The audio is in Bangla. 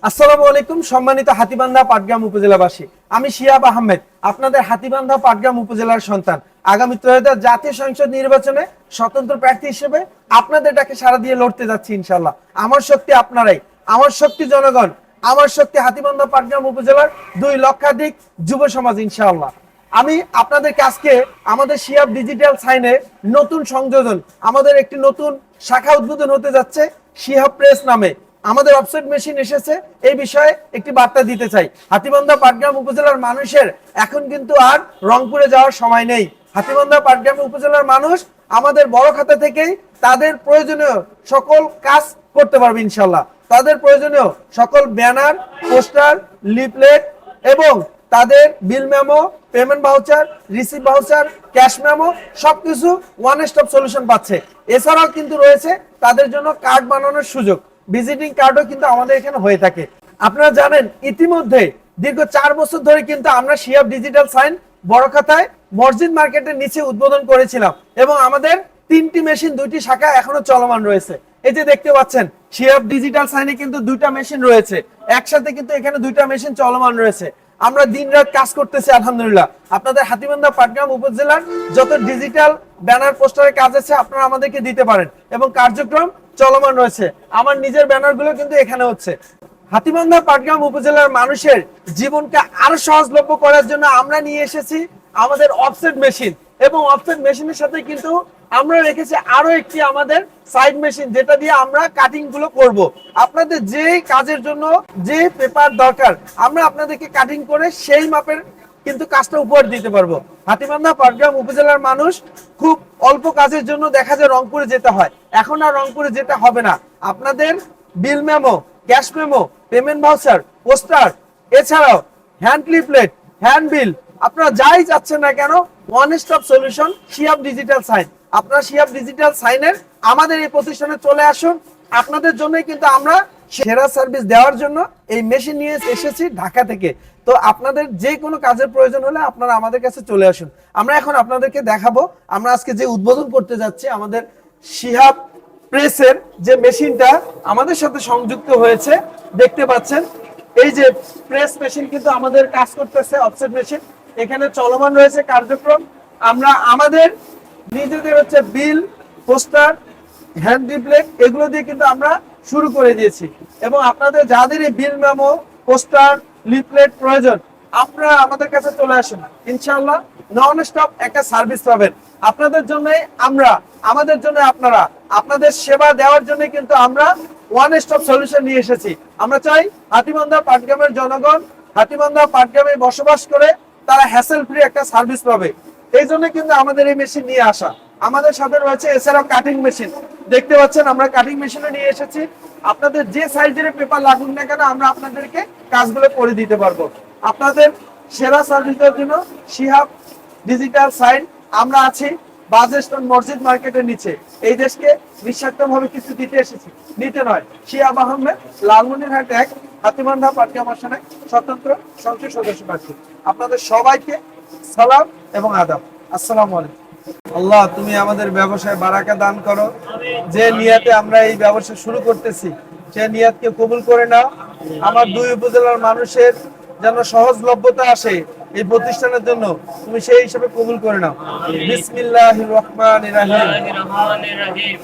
আসসালামু আলাইকুম সম্মানিত হাতীবান্ধা পাটগ্রাম উপজেলাবাসী, আমি শিহাব আহমেদ, আপনাদের হাতীবান্ধা পাটগ্রাম উপজেলার সন্তান। আগামী ত্রয়োদশ জাতীয় সংসদ নির্বাচনে স্বতন্ত্র প্রার্থী হিসেবে আপনাদের ডাকে সাড়া দিয়ে লড়তে যাচ্ছি ইনশাআল্লাহ। আমার শক্তি আপনারাই, আমার শক্তি জনগণ, আমার শক্তি হাতীবান্ধা পাটগ্রাম উপজেলার 2 লক্ষাধিক যুব সমাজ ইনশাআল্লাহ। আমি আপনাদেরকে আজকে আমাদের শিহাব ডিজিটাল সাইনে নতুন সংযোজন, আমাদের একটি নতুন শাখা উদ্বোধন হতে যাচ্ছে শিহাব প্রেস নামে। আমাদের অফসেট মেশিন এসেছে, এই বিষয়ে একটি বার্তা দিতে চাই। হাতীবান্ধা পাটগ্রাম উপজেলার মানুষের এখন কিন্তু আর রংপুরে যাওয়ার সময় নেই। হাতীবান্ধা পাটগ্রাম উপজেলার মানুষ আমাদের বড় খাতা থেকেই তাদের প্রয়োজনীয় সকল কাজ করতে পারবে ইনশাল্লাহ। তাদের প্রয়োজনীয় সকল ব্যানার, পোস্টার, লিফলেট এবং তাদের bill memo, payment voucher, receive voucher, cash memo সবকিছু ওয়ান স্টপ সলিউশন পাচ্ছে। এছাড়াও কিন্তু রয়েছে তাদের জন্য কার্ড বানানোর সুযোগ, ভিজিটিং কার্ডও কিন্তু আমাদের এখানে হয়ে থাকে। আপনারা জানেন ইতিমধ্যে দীর্ঘ 4 বছর ধরে কিন্তু আমরা শিহাব ডিজিটাল সাইন বড়খাতায় মসজিদ মার্কেটের নিচে উদ্বোধন করেছিলাম এবং আমাদের 3টি মেশিন 2টি শাখা এখনো চলমান রয়েছে। এই যে দেখতে পাচ্ছেন শিহাব ডিজিটাল সাইনে কিন্তু 2টা মেশিন রয়েছে, একসাথে কিন্তু এখানে 2টা মেশিন চলমান রয়েছে। আমরা দিনরাত কাজ করতেছি আলহামদুলিল্লাহ। আপনাদের হাতীবান্ধা পাটগ্রাম উপজেলার যত ডিজিটাল ব্যানার পোস্টারের কাজ আছে আপনারা আমাদেরকে দিতে পারেন এবং কার্যক্রম চলমান রয়েছে। আমার নিজের ব্যানারগুলো কিন্তু এখানে হচ্ছে। হাতীবান্ধা পাটগ্রাম উপজেলার মানুষের জীবনকে আরো সহজলভ্য করার জন্য আমরা নিয়ে এসেছি আমাদের অফসেট মেশিন এবং অফসেট মেশিনের সাথে কিন্তু আমরা রেখেছি আরো একটি আমাদের সাইড মেশিন, যেটা দিয়ে আমরা কাটিং গুলো করব। আপনাদের যে কাজের জন্য যে পেপার দরকার আমরা আপনাদেরকে কাটিং করে সেই মাপের কিন্তু কাজটা উপহার দিতে পারবো। হাতীবান্ধা পাটগ্রাম উপজেলার মানুষ খুব অল্প কাজের জন্য দেখা যায় রংপুরে যেতে হয়, এখন আর রংপুরে যেতে হবে না। আপনাদের bill memo, cash memo, payment voucher, poster, এছাড়াও হ্যান্ড লিফলেট, হ্যান্ড বিল, আপনারা যাই যাচ্ছেন না কেন one stop solution Shihab digital sign. আপনারা শিহাব ডিজিটাল সাইনের আমাদের এই প্রতিষ্ঠানে চলে আসুন। আপনাদের জন্যই কিন্তু আমরা সেরা সার্ভিস দেওয়ার জন্য এই মেশিন নিয়ে এসেছি ঢাকা থেকে। তো আপনাদের যে কোনো কাজের প্রয়োজন হলে আপনারা আমাদের কাছে চলে আসুন। আমরা এখন আপনাদেরকে দেখাবো আমরা আজকে যে উদ্বোধন করতে যাচ্ছি আমাদের শিহাব প্রেসের যে মেশিনটা আমাদের সাথে সংযুক্ত হয়েছে। দেখতে পাচ্ছেন এই যে প্রেস মেশিন কিন্তু আমাদের কাজ করতেছে, অফসেট মেশিন এখানে চলমান রয়েছে কার্যক্রম। আমরা আমাদের নিজেদের হচ্ছে বিল, পোস্টার, হ্যান্ড রিপ্লেট এগুলো দিয়ে কিন্তু আমরা শুরু করে দিয়েছি এবং আপনাদের যাদের এই বিল মেমো, পোস্টার, লিফলেট প্রয়োজন আপনারা আমাদের কাছে চলে আসুন। ইনশাআল্লাহ নন স্টপ একটা সার্ভিস পাবেন। আপনাদের জন্য আমরা, আমাদের জন্য আপনারা, আপনাদের সেবা দেওয়ার জন্য কিন্তু আমরা ওয়ান স্টপ সলিউশন নিয়ে এসেছি। আমরা চাই হাতীবান্ধা পাটগ্রামের জনগণ হাতীবান্ধা পাটগ্রামে বসবাস করে তারা হ্যাসেল ফ্রি একটা সার্ভিস পাবে। এই জন্য কিন্তু আমাদের এই মেশিন নিয়ে আসা। আমাদের সাথে রয়েছে এছাড়াও কাটিং মেশিন, দেখতে পাচ্ছেন আমরা কাটিং মেশিনও নিয়ে এসেছি। আপনাদের যে সাইজের পেপার লাগুক না কেন আমরা আপনাদেরকে কাজগুলো করে দিতে পারবো। আপনাদের সেরা সার্ভিসের জন্য শিহাব ডিজিটাল সাইন আমরা আছি বাজেস্টন মসজিদ মার্কেটের নিচে। এই দেশকে নিঃস্বার্থভাবে কিছু দিতে এসেছি, নিতে নয়। শিহাব আহমেদ, লালমনিরহাট 1, হাতীবান্ধা পাটগ্রাম আসনে স্বতন্ত্র সংসদ সদস্য প্রার্থী। আপনাদের সবাইকে সালাম এবং আদাব। আসসালামু আলাইকুম। আল্লাহ তুমি আমাদের ব্যবসায় বারাকা দান করো। যে নিয়াতে আমরা এই ব্যবসা শুরু করতেছি সে নিয়াতকে কবুল করে নাও। আমার 2 উপজেলার মানুষের যেন সহজলভ্যতা আসে এই প্রতিষ্ঠানের জন্য তুমি সেই হিসেবে কবুল করে নাও। বিসমিল্লাহির রহমানির রহিম।